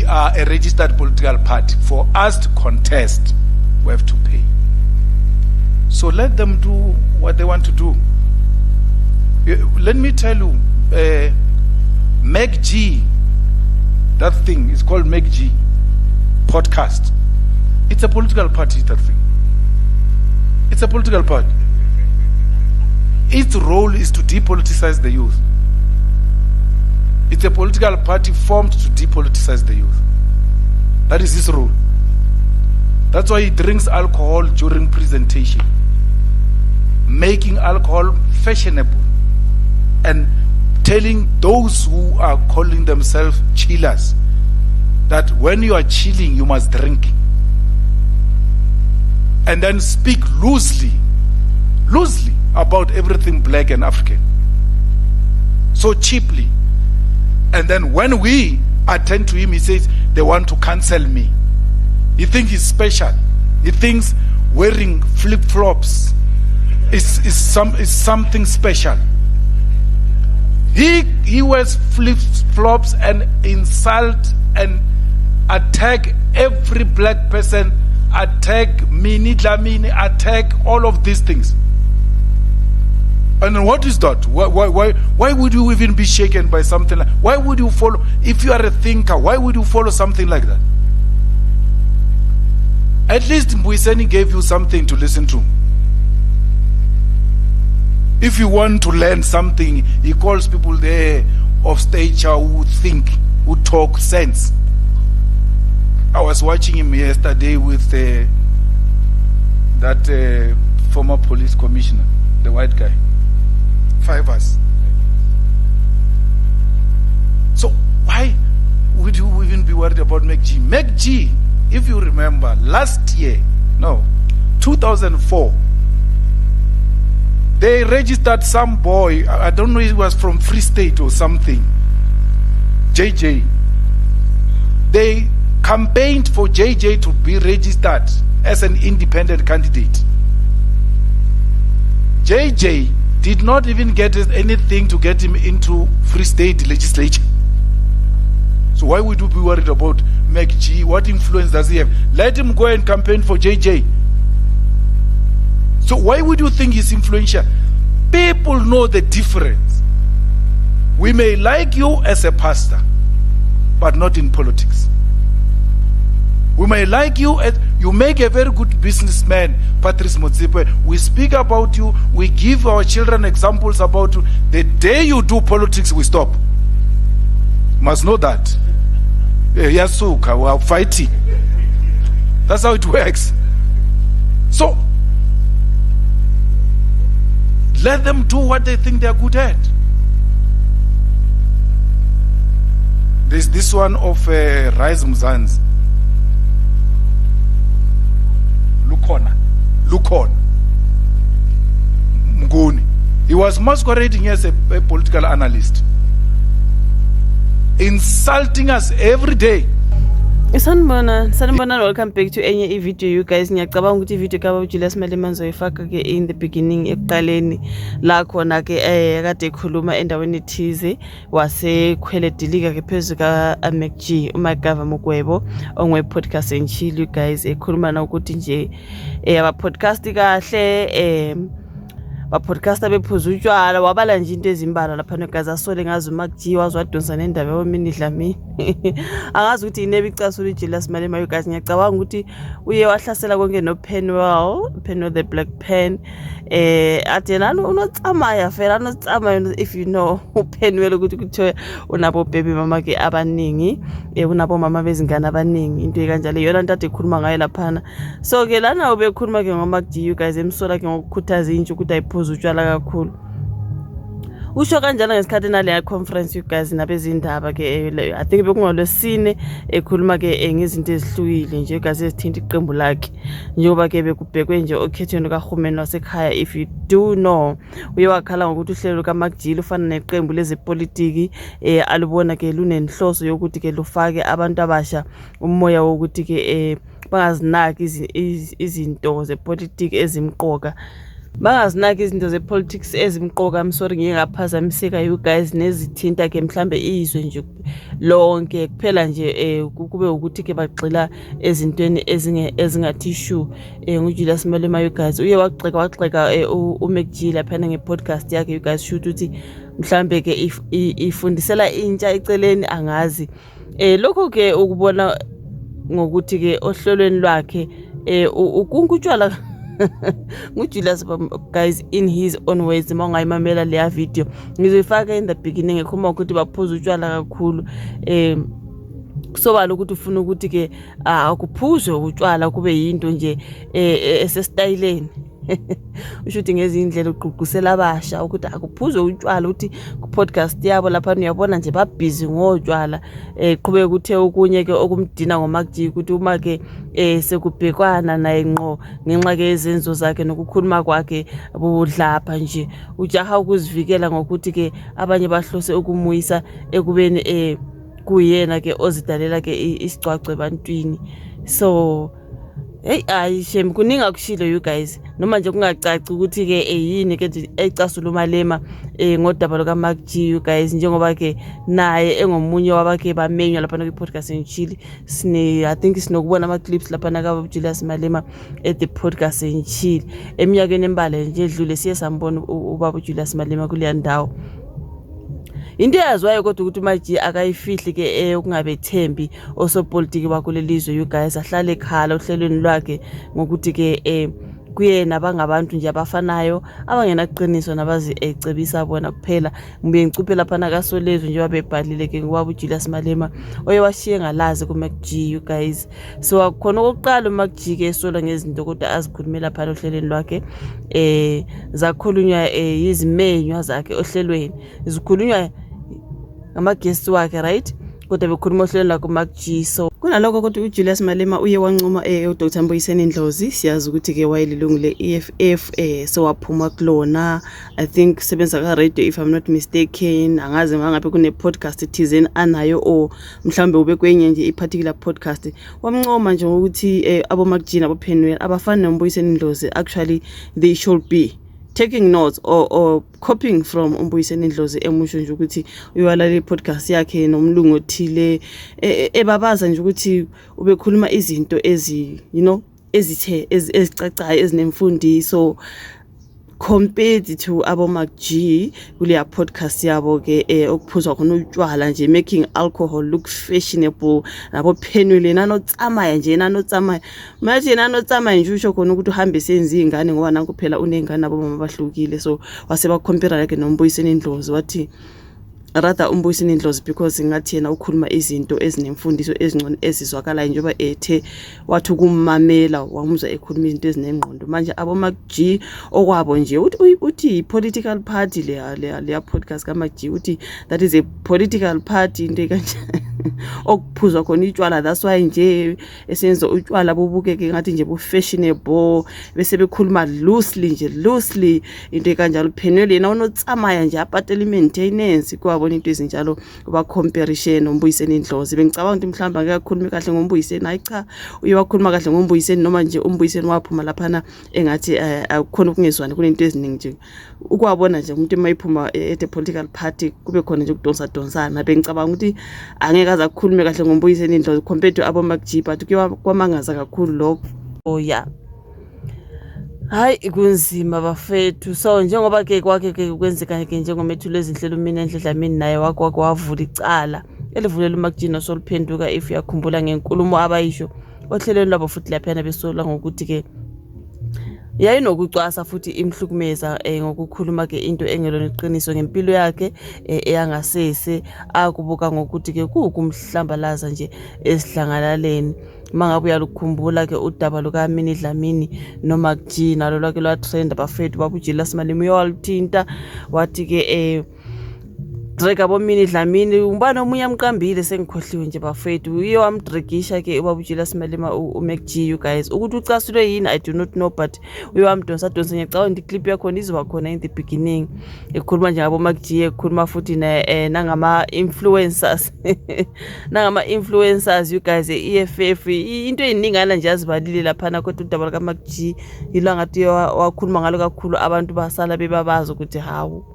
are a registered political party. For us to contest, we have to pay. So let them do what they want to do. Let me tell you, MacG, that thing is called MacG podcast. It's a political party, that thing. It's a political party. Its role is to depoliticize the youth. It's a political party formed to depoliticize the youth. That is his role. That's why he drinks alcohol during presentation, making alcohol fashionable and telling those who are calling themselves chillers that when you are chilling, you must drink. And then speak loosely about everything black and African. So cheaply. And then when we attend to him, he says they want to cancel me. He thinks he's special. He thinks wearing flip-flops is something special. He wears flip-flops and insult and attack every black person, attack Minnie Dlamini, attack all of these things. And what is that? Why would you even be shaken by something like? Why would you follow? If you are a thinker, why would you follow something like that? At least Mbuyiseni gave you something to listen to. If you want to learn something, he calls people there of stature who think, who talk sense. I was watching him yesterday with that former police commissioner, the white guy. 5 us. So why would you even be worried about MacG? MacG, if you remember, last year, 2004, they registered some boy, I don't know if he was from Free State or something, JJ. They campaigned for JJ to be registered as an independent candidate. JJ did not even get anything to get him into Free State legislature. So why would you be worried about MacG? What influence does he have? Let him go and campaign for JJ. So why would you think he's influential? People know the difference. We may like you as a pastor, but not in politics. We may like you as you make a very good businessman, Patrice Motsepe. We speak about you. We give our children examples about you. The day you do politics, we stop. Must know that. Yasuka, we are fighting. That's how it works. So let them do what they think they are good at. There's this one of Rise Mzansi. Lukhona Mnguni. He was masquerading as a political analyst, insulting us every day. Sanibona, welcome back to enye video. You guys, ngiyacabanga ukuthi video kaba Julius Malema ngizoyifaka ke in the beginning ekuqaleni la khona ke kade ekhuluma endaweni ethize wasekhwele dilika ke phezulu ka MacG uMagava Mugwebo ongwe podcast and chill. You guys, ekhuluma na ukuthi nje aba podcast kahle bapodcasta bephuza utshwala wabala nje into ezimbala lapha negazi asole ngazo MacG wazwadonsa nendaba yoMinnie Dlamini. Angazi ukuthi inebe icasula uJulius Malema. You guys, ngiyacabanga ukuthi uye wahlasela konke no Penuel the Black Pen. Athena unotsamaya fela unotsamaya, if you know uPenuel ukuthi kuthiwe unabo baby mama ke abaningi, unabo mama bezingane abaningi, into ekanjalo yona ntate ekhuluma ngayo laphana. So ke lana ubekhuluma ke ngoMacG. You guys, emsola ke ngokukhuthaza intsha ukuthi ayiphuze utshwala kakhulu. Usho kanjalo ngesikhathi nale conference. You guys, nabezindaba ke I think bekungolwesine ekhuluma ke ngezinto ezihlukile nje igazi ezithinta iqembu lakhe njengoba ke bekubhekwe nje okhethweni kaHulumeni wasekhaya. If you do know, uye wakhala ngokuthi uhlelo kaMacG lufana neqembu lezepolitiki alubona ke lunenhloso yokuthi ke lufake abantu abasha umoya wokuthi ke bangazinaki izinto zepolitiki ezimqoka bangazinaki izinto ze-politics ezimqoka. I'm sorry ngingaphazamiseka you guys, nezithinta ke mhlambe izwe nje lonke kuphela nje kube ukuthi ke bagxila ezintweni ezingathi issue. NguJulius Malema you guys uye waxeka uMacG laphana nge-podcast yakhe you guys, shoot ukuthi mhlambe ke ifundisela intsha eceleni angazi. Lokho ke ukubona ngokuthi ke ohlelweni lwakhe ukunkutshwala nguJulius guys in his own ways. Mawungayimamela leya video ngizoyifaka in the beginning ekhuluma ukuthi baphuza utshwala kakhulu. Kusobala ukuthi ufuna ukuthi ke akuphuzwe utshwala kube yinto nje esestyleni. Ushuthi ngezindlela uqhuqusela abasha ukuthi akuphuzwe utshwala, ukuthi ku-podcast yabo lapha uyabona nje babhizi ngotshwala. Qhubeka uthe okunye ke okumdina ngoMacG ukuthi uma ke sekubhekwana naye ngqo ngenxa ke izenzo zakhe nokukhuluma kwakhe budlapha nje, ujaha ukuzivikela ngokuthi ke abanye bahlose ukumuyisa ekubeni kuyena ke ozidalela ke isicwacwe ebantwini. So hayi shame kuninga kushilo you guys, noma nje kungacaci ukuthi ke yini ke ecasula uMalema ngodaba lokaMacG you guys, njengoba ke naye engomunye wabake bamenywa lapha kwi-podcast enchili. I think sinokubona ama-clips lapha nakaJulius Malema at the podcast enchili eminyakeni embale nje edlule. Siye sambona ubaba Julius Malema kuleya ndawo. Into yazwayo kodwa ukuthi uMacG akayifihli ke ukungabethembi osopolitiki bakulelizwe you guys, ahlale ekhala ohlelweni lwakhe ngokuthi ke kuyena bangabantu nje abafanayo abangenaqiniso nabazi ecebisa bona kuphela. Ngibe ngicuphe lapha nakaSolezwe nje wabebhalile ke ngubaba uJulius Malema oye washiye ngalazi kuMacG you guys. So akukhona okokuqala uMacG ke esola ngezinto kodwa azikhulumela lapha ohlelweni lwakhe. Zakhulunywa yizimenywa zakhe ohlelweni, zikhulunywa ama-guests wakhe right, kodwa bekhuluma ohlelweni lakhe uMacG. So kunalokho kodwa uJulius Malema uye wancoma uDr Mbuyiseni Ndlozi, siyazi ukuthi ke wayelilungu le-EFF. So waphuma kulona, I think sebenza ka-radio if I'm not mistaken. Angazi ngabe kune-podcast ethizeni anayo or mhlawumbe ube kwenye nje i-particular podcast. Wamncoma nje ukuthi aboMacG nabophenwel abafani noMbuyiseni Ndlozi, actually they should be taking notes or copying from uMbuyiseni Ndlozi emusho nje ukuthi uyalala i-podcast yakhe nomlungu othile ebabaza nje ukuthi ubekhuluma izinto ezithe ezicacayo ezinemfundiso compared to aboMacG kuleya podcast yabo ke okuphuzwa khona utshwala nje, making alcohol look fashionable. Nabo phenwele nanotsamaya nje nanotsamaya manje nanotsamaya nje usho khona ukuthi uhambe senza ingane ngoba nanku phela unengane abo mama bahlukile. So waseba compare like noMbuyiseni Ndlozi wathi rather uMbuyiseni Ndlozi because ngathi yena ukhuluma izinto ezinemfundiso ezingcono ezizwakalayo njengoba ethe wathi ukumamela wamuzwa ekhuluma izinto ezinengqondo. Manje aboMacG okwabo nje uthi i-political party leya podcast kaMacG uthi that is a political party into kanje okuphuzwa khona itshwala. That's why nje esenza utshwala bubukeke ngathi nje bu-fashionable bese bekhuluma loosely into kanjalo. Phenwele yena unotsamaya nje apatela i-maintenance kwabona into ezinjalo kuba comparison noMbuyiseni Ndlozi. Bengicabanga ukuthi mhlawumbe akakhulumi kahle ngoMbuyiseni, hayi cha uye wakhuluma kahle ngoMbuyiseni, noma nje uMbuyiseni waphuma laphana engathi akukhona ukungezwani kunento eziningi nje ukwabona nje umuntu emayiphuma at a political party kube khona nje ukudonsana. Bengicabanga ukuthi angeke aza kukhuluma kahle ngoMbuyiseni Ndlozi compared to aboMacG, but kwamangaza kakhulu lokho. Yeah, hayi kunzima bafethu. So njengoba ke kwakhe ke kwenzeka ke njengomethu lezinhlelo mina eNdledlamini naye wavula icala elivulela uMacG nosoliphenduka if yakhumbula ngenkulumo abayisho ohlelweni lwabo futhi lapha besola ngokuthi ke yayinokucwasa futhi imhlukumeza ngokukhuluma ke into engelona iqiniso ngempilo yakhe eyangasese akubuka ngokuthi ke kukumhlambalaza nje esihlangalaleni. Mangabe uyalukhumbula ke udaba lukaMinnie Dlamini noMacG nalo lwake lwatrend bafethu babuJulius Malema uyawalithinta wathi ke Drake abomini Dlamini umbana omunye amqambile sengikhohliwe nje bafethu uye wamdregisha ke ubaba Julius Malema uMac G you guys ukuthi ucasulwe yini I do not know but uye wamdonsa ngiyacabanga clip yakho izwa khona in the beginning ekhuluma nje ngabo Mac G ekhuluma futhi nangama influencers nangama influencers you guys EFF into eningana nje azibalile lapha na kodwa udaba ka Mac G yilo ngathi wakhuluma ngalo kakhulu abantu basala bebabaza ukuthi hawu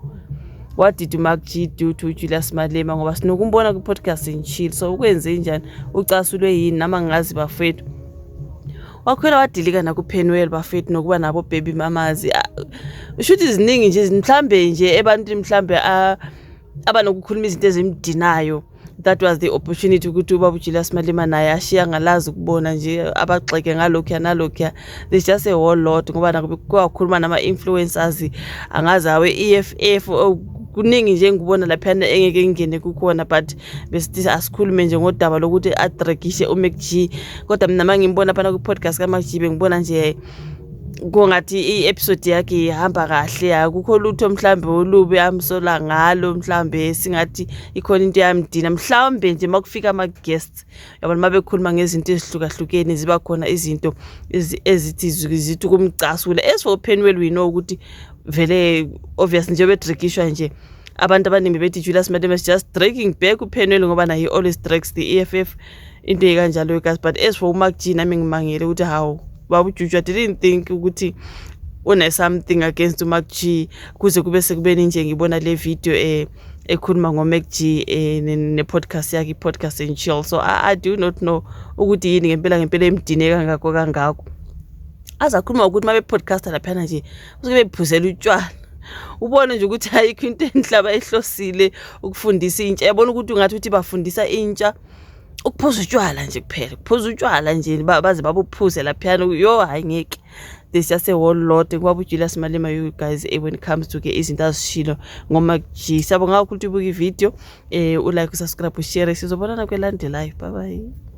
what did Mac G do to Julius Malema ngoba sinokumbona ku podcast enchill so ukwenze njani ucasulwe yini nama ngazi bafethu wakhwela wadilika na ku Penwell bafethu nokuba nabo baby mamazi ushuthi iziningi nje mhlambe nje ebantwini mhlambe abanokukhuluma izinto ezimdinayo that was the opportunity ukuthi ubaba Julius Malema naye ashiya ngalazi ukubona nje abagxeke ngalokho there's just a whole lot ngoba nakukhuluma nama influencers angazi awe EFF kuningi nje ngibona lapha engeke ngene kukhona but besithi asikhulume nje ngodaba lokuthi adregishe uMac G kodwa mina mangimbona phana ku podcast ka Mac G ngibona nje kungathi i-episode yakhe ihamba kahle akukho lutho mhlambe olubi amsola ngalo mhlambe singathi ikhona into yamdina mhlambe nje makufika ama guests yabona mabekhuluma ngezinto ezihlukahlukene ziba khona izinto ezithi kumcasula for Penwell we know ukuthi vele obviously nje bedrekishwa nje abantu abaningi bethi Julius Malema is just dragging back uPenwell ngoba na he always drags the EFF into ekanjalo guys but as for uMac G nami ngimangele ukuthi how Baba Juju didn't think ukuthi une something against uMac G kuze kube sekubeni nje ngibona le video ekhuluma ngoMac G ne podcast yakhe podcast and chill so I do not know ukuthi yini ngempela emdine kangako azakhuluma ukuthi mabe podcaster lapha nje usuke bephuzela utshwala ubone nje ukuthi ayikho into enhlaba ehlosile ukufundisa intsha yabona ukuthi ungathi uthi bafundisa intsha ukuphuza utshwala nje kuphela kuphuza utshwala nje baze babuphuze lapha yo hayi ngeke there's just a whole lot ngoba Julius Malema you guys when it comes to ke izinto azishilo ngoMac G sabonga ukuthi ubuke video ulike usubscribe ushare sizobonana kwelandelayo bye bye.